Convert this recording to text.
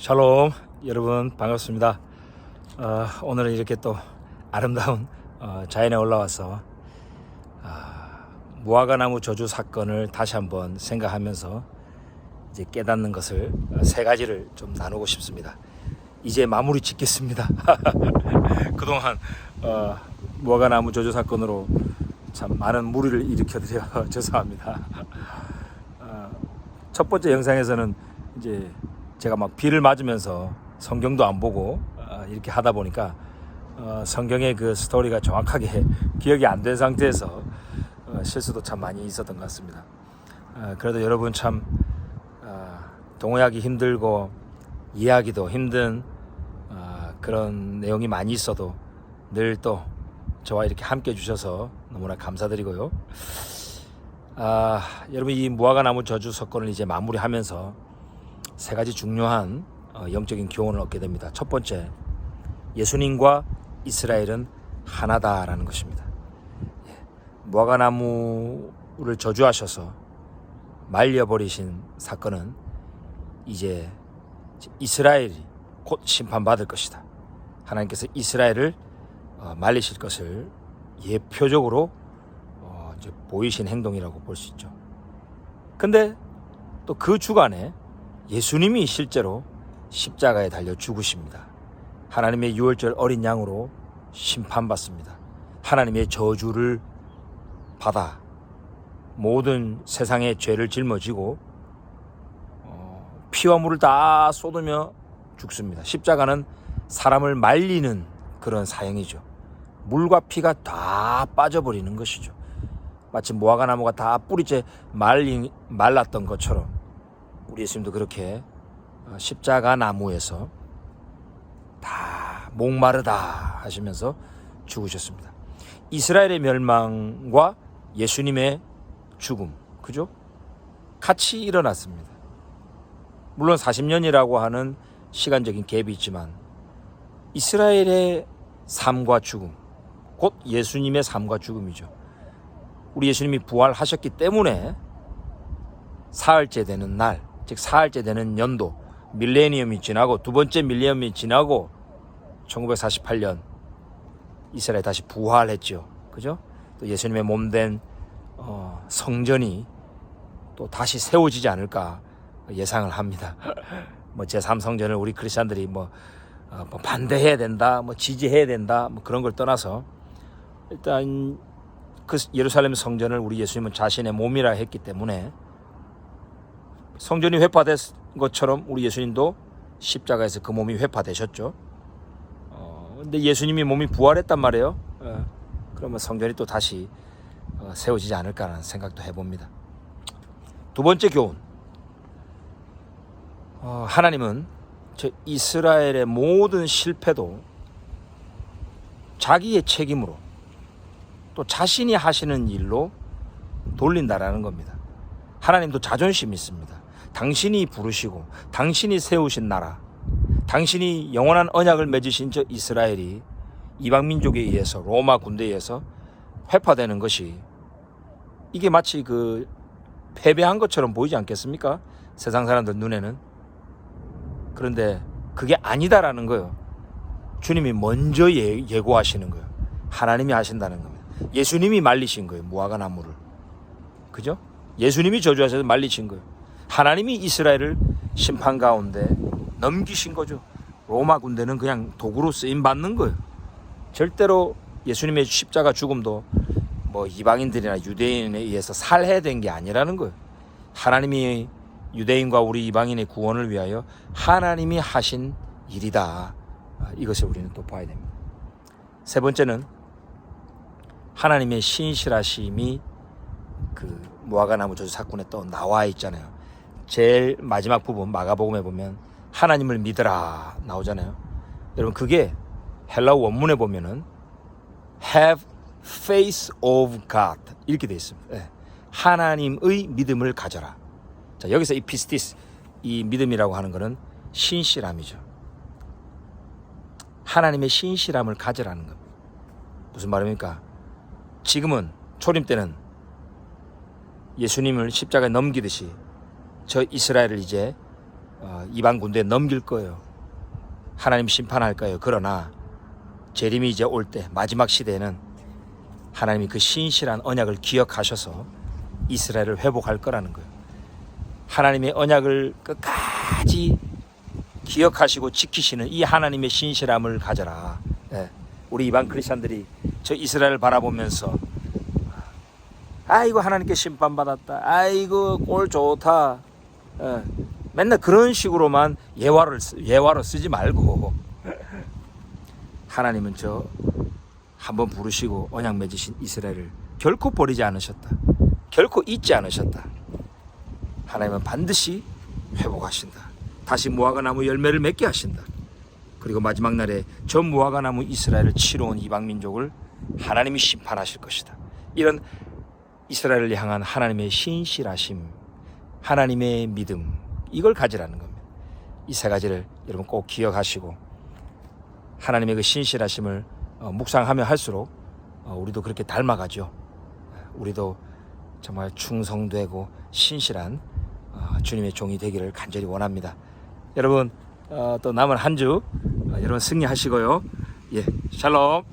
샬롬 여러분 반갑습니다. 오늘은 이렇게 또 아름다운 자연에 올라와서 무화과나무 저주 사건을 다시 한번 생각하면서 이제 깨닫는 것을 세 가지를 좀 나누고 싶습니다. 이제 마무리 짓겠습니다. 그동안 무화과나무 저주 사건으로 참 많은 무리를 일으켜드려 죄송합니다. 첫 번째 영상에서는 이제 제가 막 비를 맞으면서 성경도 안 보고 이렇게 하다 보니까 성경의 그 스토리가 정확하게 기억이 안 된 상태에서 실수도 참 많이 있었던 것 같습니다. 그래도 여러분 참 동의하기 힘들고 이해하기도 힘든 그런 내용이 많이 있어도 늘 또 저와 이렇게 함께 해주셔서 너무나 감사드리고요. 여러분 이 무화과나무 저주 사건을 이제 마무리하면서 세 가지 중요한 영적인 교훈을 얻게 됩니다. 첫 번째, 예수님과 이스라엘은 하나다라는 것입니다. 무화과나무를 저주하셔서 말려버리신 사건은 이제 이스라엘이 곧 심판받을 것이다. 하나님께서 이스라엘을 말리실 것을 예표적으로 이제 보이신 행동이라고 볼 수 있죠. 근데 또 그 주간에 예수님이 실제로 십자가에 달려 죽으십니다. 하나님의 유월절 어린 양으로 심판받습니다. 하나님의 저주를 받아 모든 세상의 죄를 짊어지고 피와 물을 다 쏟으며 죽습니다. 십자가는 사람을 말리는 그런 사형이죠. 물과 피가 다 빠져버리는 것이죠. 마치 무화과나무가 다 뿌리째 말랐던 것처럼 우리 예수님도 그렇게 십자가 나무에서 다 목마르다 하시면서 죽으셨습니다. 이스라엘의 멸망과 예수님의 죽음, 그죠? 같이 일어났습니다. 물론 40년이라고 하는 시간적인 갭이 있지만 이스라엘의 삶과 죽음, 곧 예수님의 삶과 죽음이죠. 우리 예수님이 부활하셨기 때문에 사흘째 되는 날, 즉 사흘째 되는 연도, 밀레니엄이 지나고 두 번째 밀레니엄이 지나고 1948년 이스라엘 다시 부활했죠. 그죠? 또 예수님의 몸된 성전이 또 다시 세워지지 않을까 예상을 합니다. 뭐 제3성전을 우리 크리스천들이 뭐 반대해야 된다, 뭐 지지해야 된다, 뭐 그런 걸 떠나서 일단 그 예루살렘 성전을 우리 예수님은 자신의 몸이라 했기 때문에 성전이 회파된 것처럼 우리 예수님도 십자가에서 그 몸이 회파되셨죠. 근데 예수님이 몸이 부활했단 말이에요. 그러면 성전이 또 다시 세워지지 않을까라는 생각도 해봅니다. 두 번째 교훈. 하나님은 저 이스라엘의 모든 실패도 자기의 책임으로 또 자신이 하시는 일로 돌린다라는 겁니다. 하나님도 자존심이 있습니다. 당신이 부르시고 당신이 세우신 나라, 당신이 영원한 언약을 맺으신 저 이스라엘이 이방 민족에 의해서 로마 군대에 의해서 회파되는 것이 이게 마치 그 패배한 것처럼 보이지 않겠습니까? 세상 사람들 눈에는. 그런데 그게 아니다라는 거예요. 주님이 먼저 예고하시는 거예요. 하나님이 하신다는 겁니다. 예수님이 말리신 거예요. 무화과나무를. 그죠? 예수님이 저주하셔서 말리신 거예요. 하나님이 이스라엘을 심판 가운데 넘기신 거죠. 로마 군대는 그냥 도구로 쓰임 받는 거예요. 절대로 예수님의 십자가 죽음도 뭐 이방인들이나 유대인에 의해서 살해된 게 아니라는 거예요. 하나님이 유대인과 우리 이방인의 구원을 위하여 하나님이 하신 일이다. 이것을 우리는 또 봐야 됩니다. 세 번째는 하나님의 신실하심이 그 무화과나무 저주 사건에 또 나와 있잖아요. 제일 마지막 부분 마가복음에 보면 하나님을 믿으라 나오잖아요. 여러분 그게 헬라어 원문에 보면은 have faith of God 이렇게 되어 있습니다. 하나님의 믿음을 가져라. 자, 여기서 이 피스티스, 이 믿음이라고 하는 것은 신실함이죠. 하나님의 신실함을 가져라는 겁니다. 무슨 말입니까? 지금은 초림 때는 예수님을 십자가에 넘기듯이 저 이스라엘을 이제 이방 군대에 넘길 거예요. 하나님 심판할 거예요. 그러나 재림이 이제 올 때 마지막 시대에는 하나님이 그 신실한 언약을 기억하셔서 이스라엘을 회복할 거라는 거예요. 하나님의 언약을 끝까지 기억하시고 지키시는 이 하나님의 신실함을 가져라. 우리 이방 크리스찬들이 저 이스라엘을 바라보면서 아이고 하나님께 심판받았다. 아이고 꼴 좋다. 맨날 그런 식으로만 예화로 쓰지 말고 하나님은 저 한번 부르시고 언약 맺으신 이스라엘을 결코 버리지 않으셨다. 결코 잊지 않으셨다. 하나님은 반드시 회복하신다. 다시 무화과 나무 열매를 맺게 하신다. 그리고 마지막 날에 저 무화과 나무 이스라엘을 치러 온 이방 민족을 하나님이 심판하실 것이다. 이런 이스라엘을 향한 하나님의 신실하심, 하나님의 믿음, 이걸 가지라는 겁니다. 이 세 가지를 여러분 꼭 기억하시고 하나님의 그 신실하심을 묵상하며 할수록 우리도 그렇게 닮아가죠. 우리도 정말 충성되고 신실한 주님의 종이 되기를 간절히 원합니다. 여러분 또 남은 한 주 여러분 승리하시고요. 예, 샬롬.